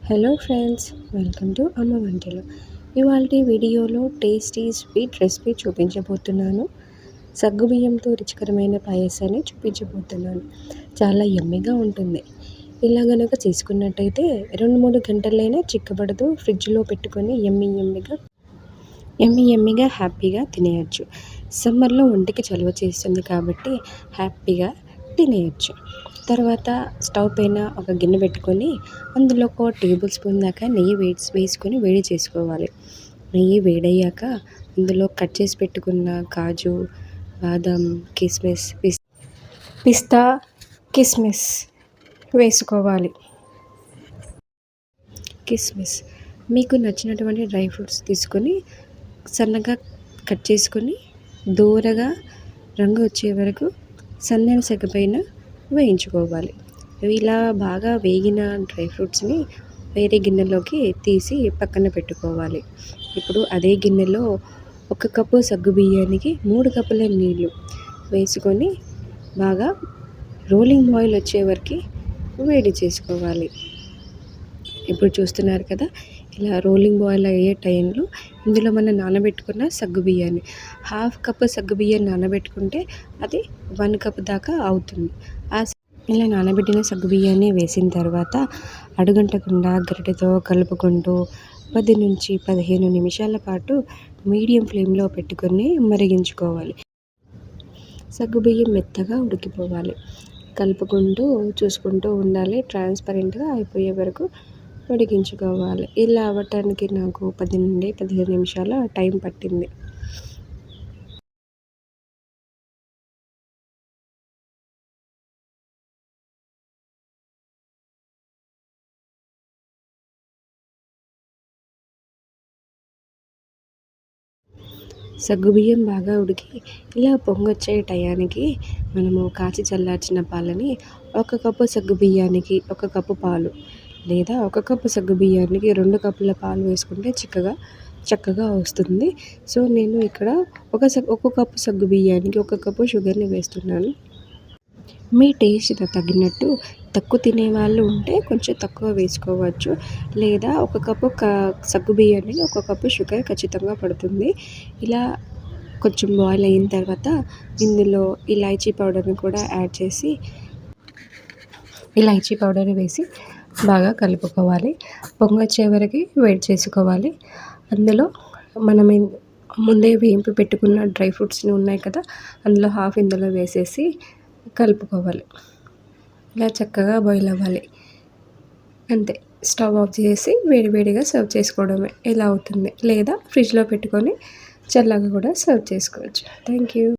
Hello friends, welcome to అమ్మ వంటలు. ఇవాళ వీడియోలో టేస్టీ స్వీట్ రెసిపీ చూపించబోతున్నాను. సగ్గుబియ్యంతో రుచికరమైన పాయసాన్ని చూపించబోతున్నాను. చాలా యమ్మీగా ఉంటుంది. ఇలా గనక చేసుకున్నట్టయితే 2-3 గంటలైనా చిక్కబడదు. ఫ్రిడ్జ్లో పెట్టుకొని యమ్మీగా హ్యాపీగా తినేయచ్చు. సమ్మర్లో ఒంటికి చలువ చేస్తుంది కాబట్టి హ్యాపీగా తినేయచ్చు. తర్వాత స్టవ్ పైన ఒక గిన్నె పెట్టుకొని అందులో ఒక టేబుల్ స్పూన్ దాకా నెయ్యి వేసుకొని వేడి చేసుకోవాలి. నెయ్యి వేడయ్యాక అందులో కట్ చేసి పెట్టుకున్న కాజు, బాదం, పిస్తా, కిస్మిస్ వేసుకోవాలి. మీకు నచ్చినటువంటి డ్రై ఫ్రూట్స్ తీసుకొని సన్నగా కట్ చేసుకొని దూరగా రంగు వచ్చే వరకు సన్నని సెగ పైన వేయించుకోవాలి. ఇలా బాగా వేగిన డ్రై ఫ్రూట్స్ని వేరే గిన్నెలోకి తీసి పక్కన పెట్టుకోవాలి. ఇప్పుడు అదే గిన్నెలో 1 కప్పు సగ్గుబియ్యానికి 3 కప్పుల నీళ్ళు వేసుకొని బాగా రోలింగ్ బాయిల్ వచ్చే వరకు వేడి చేసుకోవాలి. ఇప్పుడు చూస్తున్నారు కదా, ఇలా రోలింగ్ బాయిల్ అయ్యే టైంలో ఇందులో మనం నానబెట్టుకున్న సగ్గుబియ్యాన్ని 1/2 కప్పు సగ్గుబియ్యం నానబెట్టుకుంటే అది 1 కప్ దాకా అవుతుంది. ఇలా నానబెట్టిన సగ్గుబియ్యాన్ని వేసిన తర్వాత అడుగంటకుండా గరిటెతో కలుపుకుంటూ 10 నుంచి 15 నిమిషాల పాటు మీడియం ఫ్లేమ్లో పెట్టుకొని మరిగించుకోవాలి. సగ్గుబియ్యం మెత్తగా ఉడికిపోవాలి. కలుపుకుంటూ చూసుకుంటూ ఉండాలి. ట్రాన్స్పరెంట్గా అయిపోయే వరకు ఉడికించుకోవాలి. ఇలా అవ్వటానికి నాకు 10 నుండి 15 నిమిషాల టైం పట్టింది. సగ్గుబియ్యం బాగా ఉడికి ఇలా పొంగొచ్చే టయానికి మనము కాచి చల్లార్చిన పాలని 1 కప్పు సగ్గుబియ్యానికి 1 కప్పు పాలు, లేదా 1 కప్పు సగ్గుబియ్యానికి 2 కప్పుల పాలు వేసుకుంటే చక్కగా వస్తుంది. సో నేను ఇక్కడ 1 కప్పు సగ్గుబియ్యానికి 1 కప్పు షుగర్ని వేస్తున్నాను. మీ టేస్ట్ తగినట్టు తక్కువ తినేవాళ్ళు ఉంటే కొంచెం తక్కువ వేసుకోవచ్చు, లేదా 1 కప్పు సగ్గుబియ్యానికి 1 కప్పు షుగర్ ఖచ్చితంగా పడుతుంది. ఇలా కొంచెం బాయిల్ అయిన తర్వాత ఇందులో ఇలాచీ పౌడర్ని కూడా యాడ్ చేసి ఇలాచీ పౌడర్ వేసి బాగా కలుపుకోవాలి. పొంగొచ్చే వరకు వెయిట్ చేసుకోవాలి. అందులో మనం ముందే వేయింపి పెట్టుకున్న డ్రై ఫ్రూట్స్ని ఉన్నాయి కదా, అందులో హాఫ్ ఇందులో వేసేసి కలుపుకోవాలి. ఇలా చక్కగా బాయిల్ అవ్వాలి. అంతే, స్టవ్ ఆఫ్ చేసి వేడివేడిగా సర్వ్ చేసుకోవడమే. ఇలా అవుతుంది. లేదా ఫ్రిడ్జ్లో పెట్టుకొని చల్లగా కూడా సర్వ్ చేసుకోవచ్చు. Thank you.